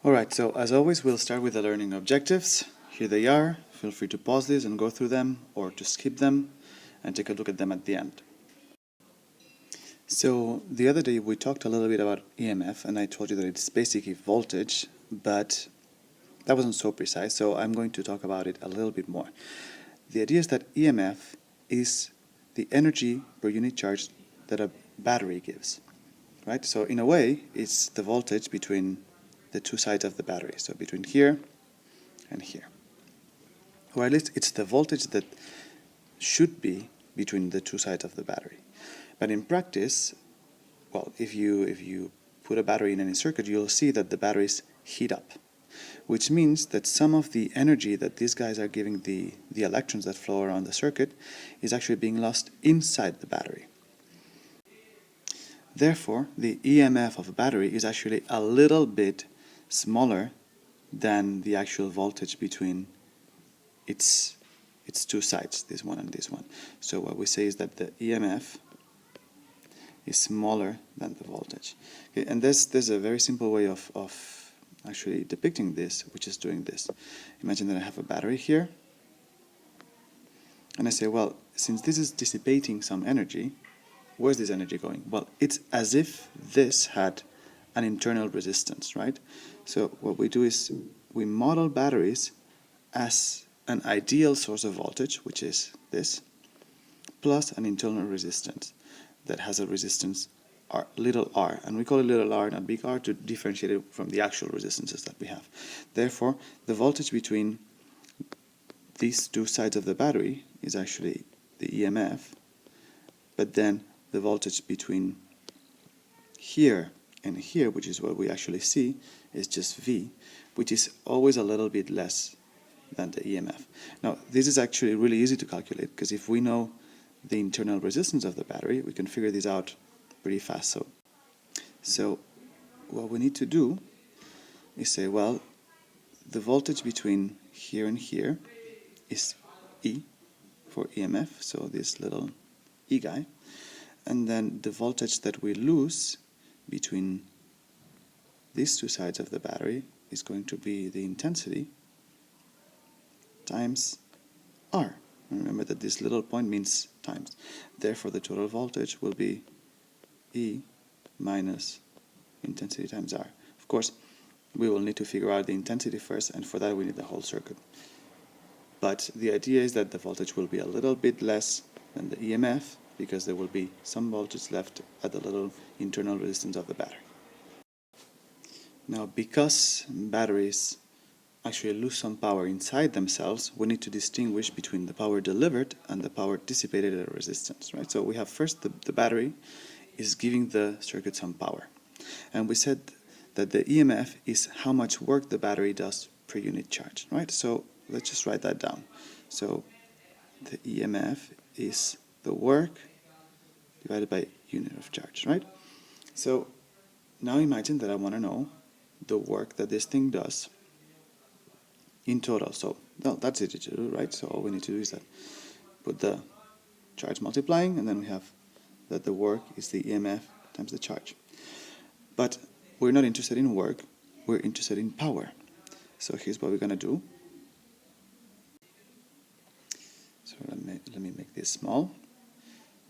Alright, so as always, we'll start with the learning objectives. Here they are. Feel free to pause this and go through them, or to skip them and take a look at them at the end. So the other day we talked a little bit about EMF, and I told you that it's basically voltage, but that wasn't so precise, so I'm going to talk about it a little bit more. The idea is that EMF is the energy per unit charge that a battery gives, right? So in a way, it's the voltage between the two sides of the battery, so between here and here. Or at least it's the voltage that should be between the two sides of the battery. But in practice, well, if you put a battery in any circuit, you'll see that the batteries heat up, which means that some of the energy that these guys are giving the electrons that flow around the circuit is actually being lost inside the battery. Therefore, the EMF of a battery is actually a little bit smaller than the actual voltage between its two sides, this one and this one. So what we say is that the EMF is smaller than the voltage. Okay, and there's a very simple way of actually depicting this, which is doing this. Imagine that I have a battery here, and I say, well, since this is dissipating some energy, where's this energy going? Well, it's as if this had an internal resistance, right? So what we do is we model batteries as an ideal source of voltage, which is this, plus an internal resistance that has a resistance r, little r, and we call it little r, not big R, to differentiate it from the actual resistances that we have. Therefore, the voltage between these two sides of the battery is actually the EMF, but then the voltage between here and here, which is what we actually see, is just V, which is always a little bit less than the EMF. Now, this is actually really easy to calculate, because if we know the internal resistance of the battery, we can figure this out pretty fast. So what we need to do is say, well, the voltage between here and here is E for EMF, so this little E guy, and then the voltage that we lose between these two sides of the battery is going to be the intensity times R. Remember that this little point means times. Therefore, the total voltage will be E minus intensity times R. Of course, we will need to figure out the intensity first, and for that we need the whole circuit. But the idea is that the voltage will be a little bit less than the EMF, because there will be some voltage left at the little internal resistance of the battery. Now, because batteries actually lose some power inside themselves, we need to distinguish between the power delivered and the power dissipated at a resistance, right? So we have first the battery is giving the circuit some power. And we said that the EMF is how much work the battery does per unit charge, right? So let's just write that down. So the EMF is the work divided by unit of charge, right? So now imagine that I want to know the work that this thing does in total. So well, that's easy to do, right? So all we need to do is that put the charge multiplying, and then we have that the work is the EMF times the charge. But we're not interested in work, we're interested in power. So here's what we're going to do. So let me make this small.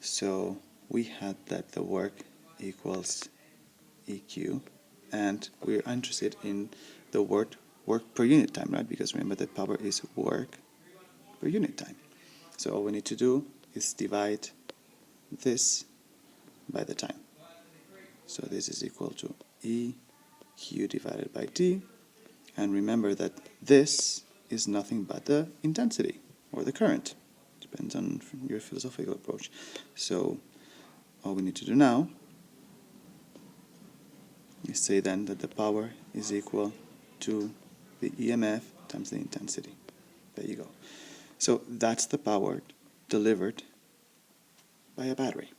So we had that the work equals EQ, and we're interested in the work per unit time, right? Because remember that power is work per unit time. So all we need to do is divide this by the time. So this is equal to EQ divided by T. And remember that this is nothing but the intensity, or the current. Depends on your philosophical approach. So all we need to do now is say then that the power is equal to the EMF times the intensity. There you go. So that's the power delivered by a battery.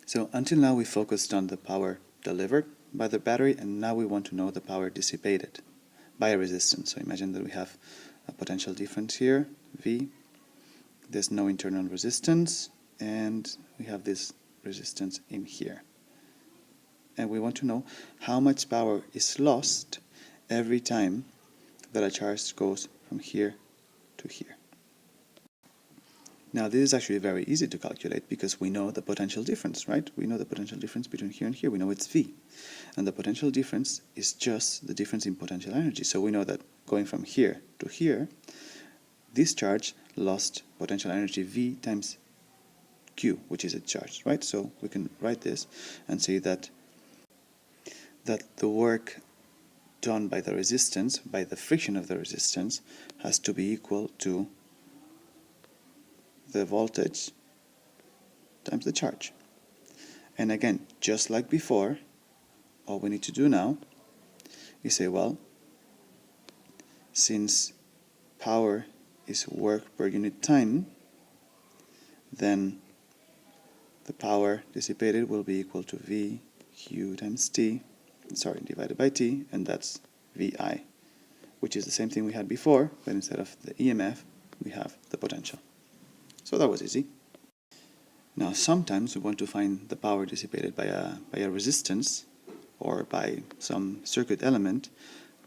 So until now we focused on the power delivered by the battery, and now we want to know the power dissipated by a resistance. So imagine that we have a potential difference here, V. There's no internal resistance, and we have this resistance in here. and we want to know how much power is lost every time that a charge goes from here to here. Now this is actually very easy to calculate because we know the potential difference, right? We know the potential difference between here and here. We know it's V. And the potential difference is just the difference in potential energy. So we know that going from here to here, this charge lost potential energy V times Q, which is its charge, right? So we can write this and say that the work done by the resistance, by the friction of the resistance, has to be equal to the voltage times the charge. And again, just like before, all we need to do now is say, well, since power is work per unit time, then the power dissipated will be equal to VQ times T, divided by T, and that's VI, which is the same thing we had before, but instead of the EMF, we have the potential. So that was easy. Now sometimes we want to find the power dissipated by a resistance or by some circuit element,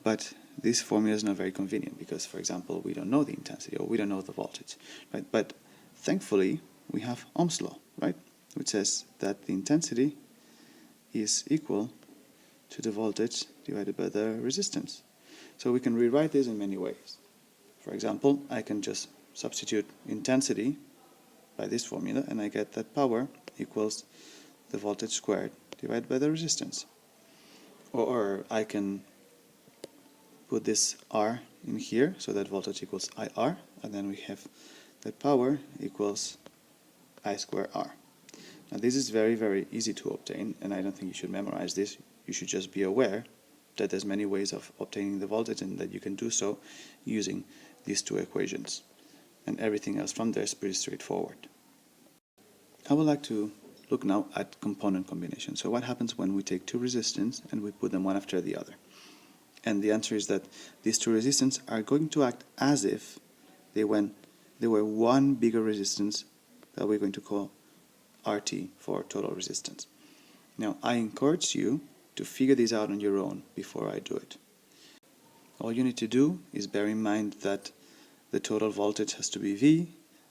but this formula is not very convenient because, for example, we don't know the intensity or we don't know the voltage, right? But thankfully we have Ohm's law, right, which says that the intensity is equal to the voltage divided by the resistance. So we can rewrite this in many ways. For example, I can just substitute intensity by this formula and I get that power equals the voltage squared divided by the resistance. Or I can put this R in here so that voltage equals IR, and then we have that power equals I square R. Now this is very, very easy to obtain, and I don't think you should memorize this. You should just be aware that there's many ways of obtaining the voltage and that you can do so using these two equations. And everything else from there is pretty straightforward. I would like to look now at component combination. So what happens when we take two resistors and we put them one after the other? And the answer is that these two resistors are going to act as if they were one bigger resistance that we're going to call RT for total resistance. Now I encourage you to figure this out on your own before I do it. All you need to do is bear in mind that the total voltage has to be V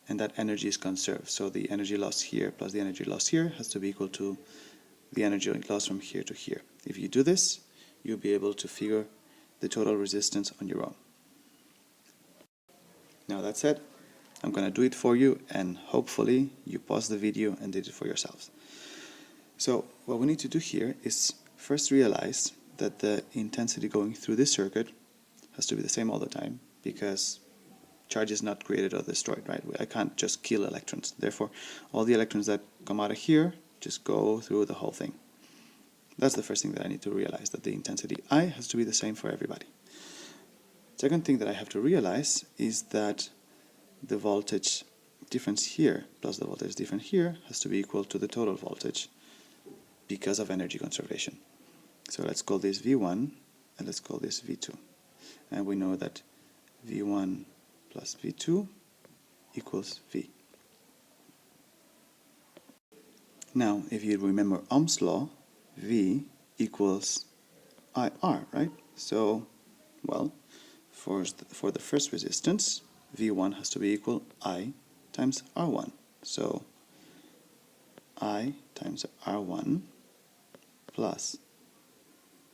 and that energy is conserved. So the energy lost here plus the energy lost here has to be equal to the energy lost from here to here. If you do this, you'll be able to figure the total resistance on your own. Now that said, I'm going to do it for you and hopefully you pause the video and did it for yourselves. So what we need to do here is first realize that the intensity going through this circuit has to be the same all the time because charge is not created or destroyed, right? I can't just kill electrons. Therefore, all the electrons that come out of here just go through the whole thing. That's the first thing that I need to realize, that the intensity I has to be the same for everybody. Second thing that I have to realize is that the voltage difference here plus the voltage difference here has to be equal to the total voltage because of energy conservation. So let's call this V1 and let's call this V2. And we know that V1 plus V2 equals V. Now, if you remember Ohm's law, V equals IR, right? So, well, for the first resistance, V1 has to be equal I times R1. So, I times R1 plus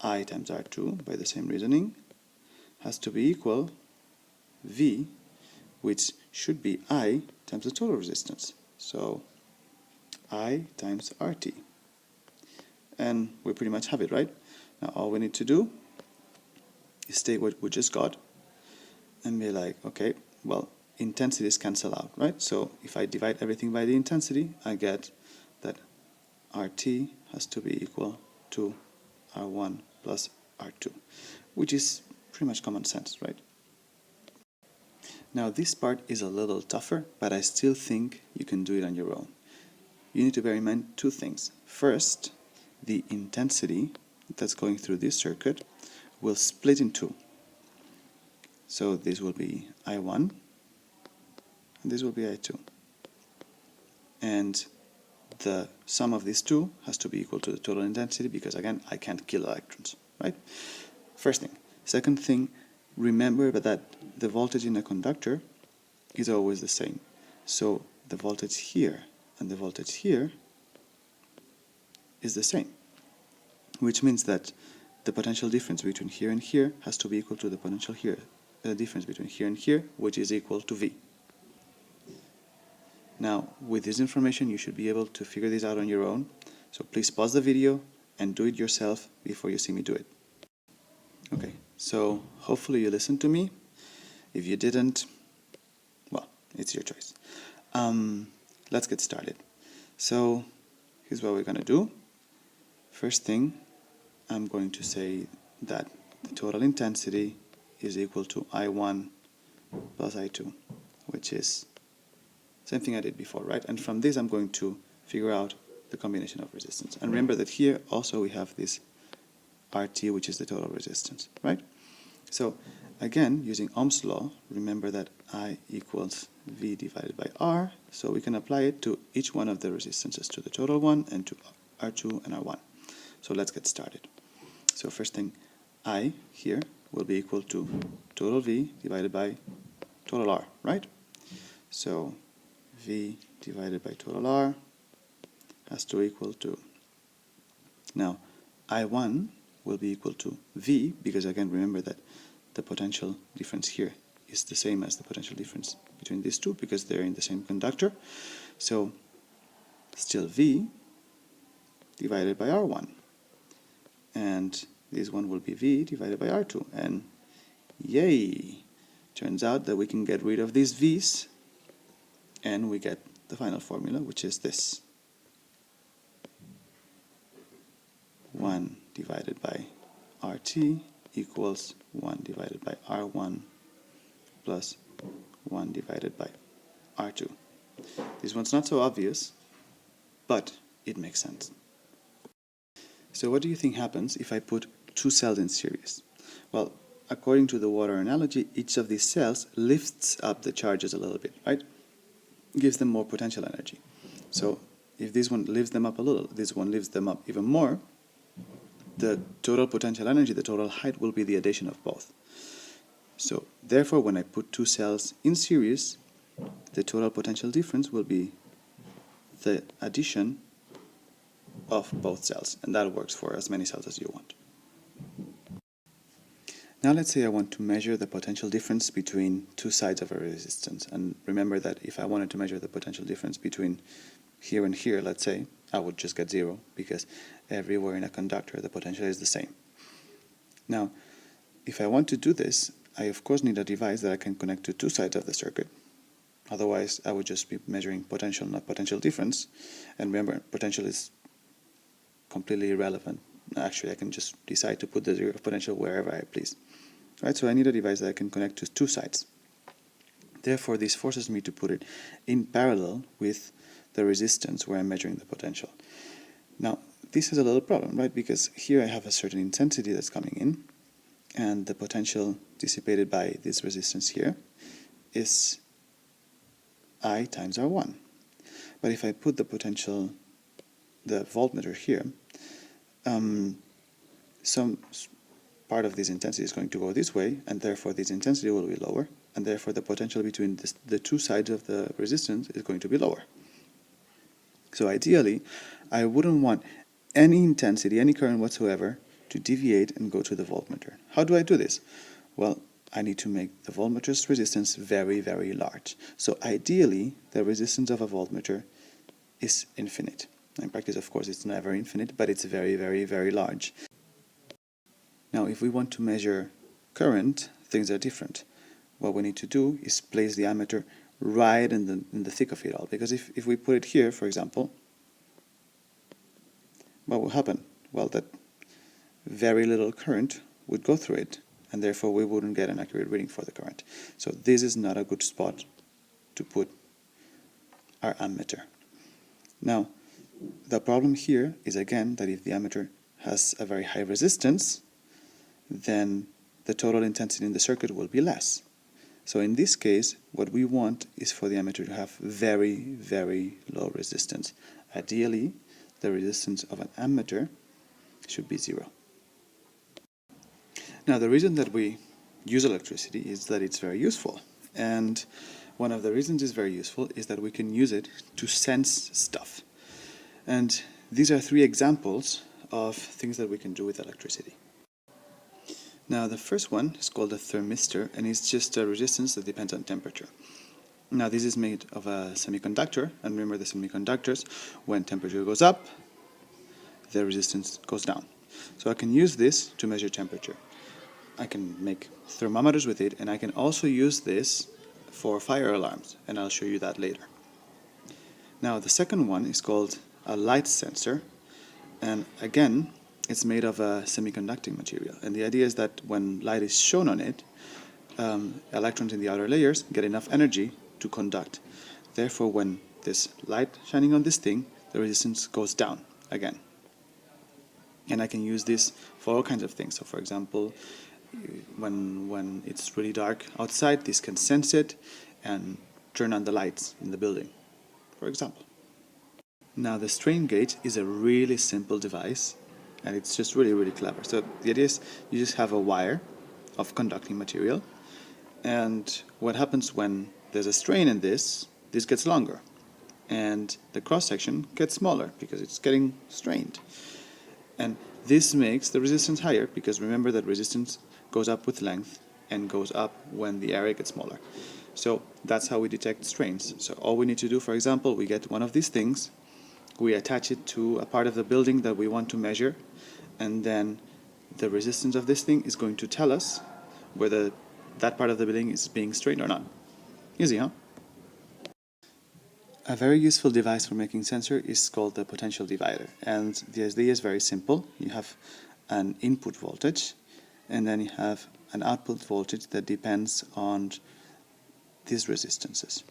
I times R2, by the same reasoning, has to be equal V, which should be I times the total resistance. So, I times RT. And we pretty much have it, right? Now all we need to do is take what we just got and be like, okay, well, intensities cancel out, right? So if I divide everything by the intensity, I get that RT has to be equal to R1 plus R2, which is pretty much common sense, right? Now this part is a little tougher, but I still think you can do it on your own. You need to bear in mind two things. First, the intensity that's going through this circuit will split in two. So this will be I1 and this will be I2. And the sum of these two has to be equal to the total intensity because, again, I can't kill electrons, right? First thing. Second thing, remember that the voltage in a conductor is always the same. So the voltage here and the voltage here is the same, which means that the potential difference between here and here has to be equal to the potential here, the difference between here and here, which is equal to V. Now, with this information, you should be able to figure this out on your own. So please pause the video and do it yourself before you see me do it. Okay, so hopefully you listened to me. If you didn't, well, it's your choice. Let's get started. So here's what we're going to do. First thing, I'm going to say that the total intensity is equal to I1 plus I2, which is same thing I did before, right? And from this I'm going to figure out the combination of resistance. And remember that here also we have this RT, which is the total resistance, right? So again, using Ohm's law, remember that I equals V divided by R, so we can apply it to each one of the resistances, to the total one and to R2 and R1. So let's get started. So first thing, I here will be equal to total V divided by total R, right? So V divided by total R has to equal to, now I1 will be equal to V, because again remember that the potential difference here is the same as the potential difference between these two because they're in the same conductor. So still V divided by R1, and this one will be V divided by R2, and yay! Turns out that we can get rid of these V's and we get the final formula, which is this. 1 divided by RT equals 1 divided by R1 plus 1 divided by R2. This one's not so obvious, but it makes sense. So what do you think happens if I put two cells in series? Well, according to the water analogy, each of these cells lifts up the charges a little bit, right? Gives them more potential energy. So if this one lifts them up a little, this one lifts them up even more, the total potential energy, the total height, will be the addition of both. So therefore, when I put two cells in series, the total potential difference will be the addition of both cells, and that works for as many cells as you want. Now let's say I want to measure the potential difference between two sides of a resistance. And remember that if I wanted to measure the potential difference between here and here, let's say, I would just get 0, because everywhere in a conductor the potential is the same. Now, if I want to do this, I of course need a device that I can connect to two sides of the circuit. Otherwise, I would just be measuring potential, not potential difference. And remember, potential is completely irrelevant. Actually, I can just decide to put the zero potential wherever I please. Right? So I need a device that I can connect to two sides. Therefore, this forces me to put it in parallel with the resistance where I'm measuring the potential. Now, this is a little problem, right? Because here I have a certain intensity that's coming in, and the potential dissipated by this resistance here is I times R1. But if I put the potential, the voltmeter here, some part of this intensity is going to go this way, and therefore this intensity will be lower, and therefore the potential between the two sides of the resistance is going to be lower. So ideally, I wouldn't want any intensity, any current whatsoever, to deviate and go to the voltmeter. How do I do this? Well, I need to make the voltmeter's resistance very, very large. So ideally, the resistance of a voltmeter is infinite. In practice, of course, it's never infinite, but it's very, very, very large. Now, if we want to measure current, things are different. What we need to do is place the ammeter right in the thick of it all. Because if we put it here, for example, what will happen? Well, that very little current would go through it, and therefore we wouldn't get an accurate reading for the current. So this is not a good spot to put our ammeter. Now, the problem here is again that if the ammeter has a very high resistance, then the total intensity in the circuit will be less. So in this case, what we want is for the ammeter to have very, very low resistance. ideally the resistance of an ammeter should be 0. Now the reason that we use electricity is that it's very useful, and one of the reasons it's very useful is that we can use it to sense stuff. And these are 3 examples of things that we can do with electricity. Now the first one is called a thermistor, and it's just a resistance that depends on temperature. Now this is made of a semiconductor, and remember the semiconductors, when temperature goes up, the resistance goes down. So I can use this to measure temperature. I can make thermometers with it, and I can also use this for fire alarms, and I'll show you that later. Now the second one is called a light sensor, and again it's made of a semiconducting material, and the idea is that when light is shown on it, electrons in the outer layers get enough energy to conduct. Therefore, when there's light shining on this thing, the resistance goes down again. And I can use this for all kinds of things. So for example, when it's really dark outside, this can sense it and turn on the lights in the building, for example. Now the strain gauge is a really simple device, and it's just really clever. So the idea is you just have a wire of conducting material, and what happens when there's a strain in this gets longer, and the cross-section gets smaller because it's getting strained. And this makes the resistance higher, because remember that resistance goes up with length and goes up when the area gets smaller. So that's how we detect strains. So all we need to do, for example, we get one of these things, we attach it to a part of the building that we want to measure, and then the resistance of this thing is going to tell us whether that part of the building is being strained or not. Easy, huh? A very useful device for making sensor is called the potential divider, and the idea is very simple. You have an input voltage, and then you have an output voltage that depends on these resistances.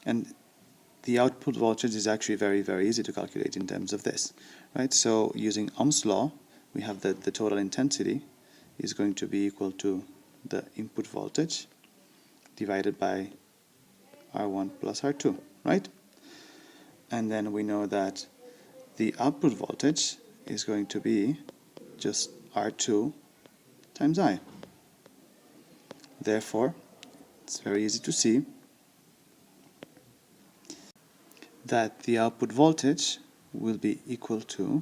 And the output voltage is actually very easy to calculate in terms of this, right? So using Ohm's law, we have that the total intensity is going to be equal to the input voltage divided by R1 plus R2, right? And then we know that the output voltage is going to be just R2 times I. Therefore, it's very easy to see that the output voltage will be equal to,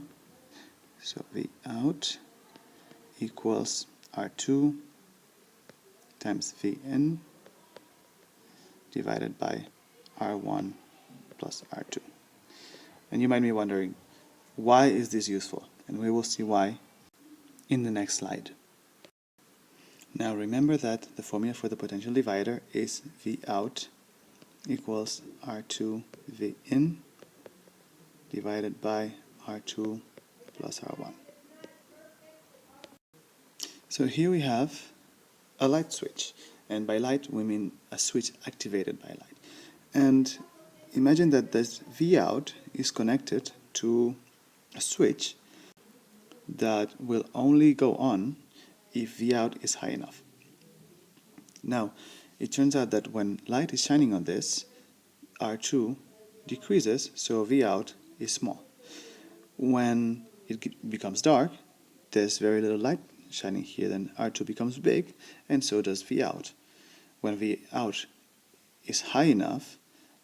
so V out equals R2 times Vin divided by R1 plus R2. And you might be wondering, why is this useful? And we will see why in the next slide. Now remember that the formula for the potential divider is V out equals R2 Vin divided by R2 plus R1. So here we have a light switch, and by light we mean a switch activated by light. And imagine that this V out is connected to a switch that will only go on if V out is high enough. Now, it turns out that when light is shining on this, R2 decreases, so V out is small. When it becomes dark, there's very little light shining here, then R2 becomes big, and so does V out. When V out is high enough,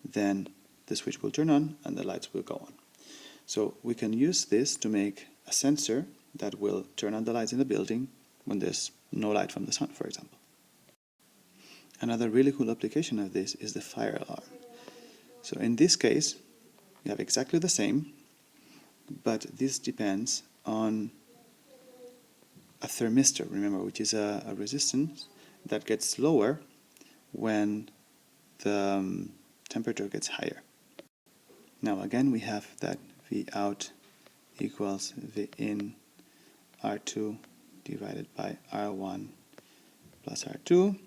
then the switch will turn on and the lights will go on. So we can use this to make a sensor that will turn on the lights in the building when there's no light from the sun, for example. Another really cool application of this is the fire alarm. So in this case, we have exactly the same, but this depends on a thermistor, remember, which is a resistance that gets lower when the temperature gets higher. Now again, we have that V out equals V in R2 divided by R1 plus R2.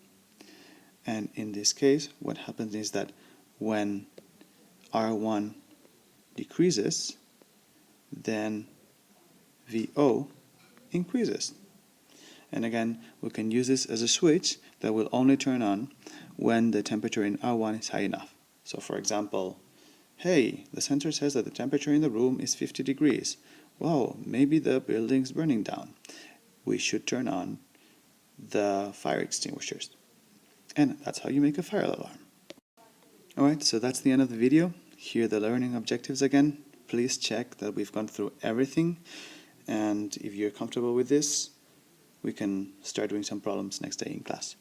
And in this case, what happens is that when R1 decreases, then VO increases. And again, we can use this as a switch that will only turn on when the temperature in R1 is high enough. So for example, Hey, the sensor says that the temperature in the room is 50 degrees. Wow, maybe the building's burning down. We should turn on the fire extinguishers. And that's how you make a fire alarm. Alright, so that's the end of the video. Here are the learning objectives again. Please check that we've gone through everything, and if you're comfortable with this, we can start doing some problems next day in class.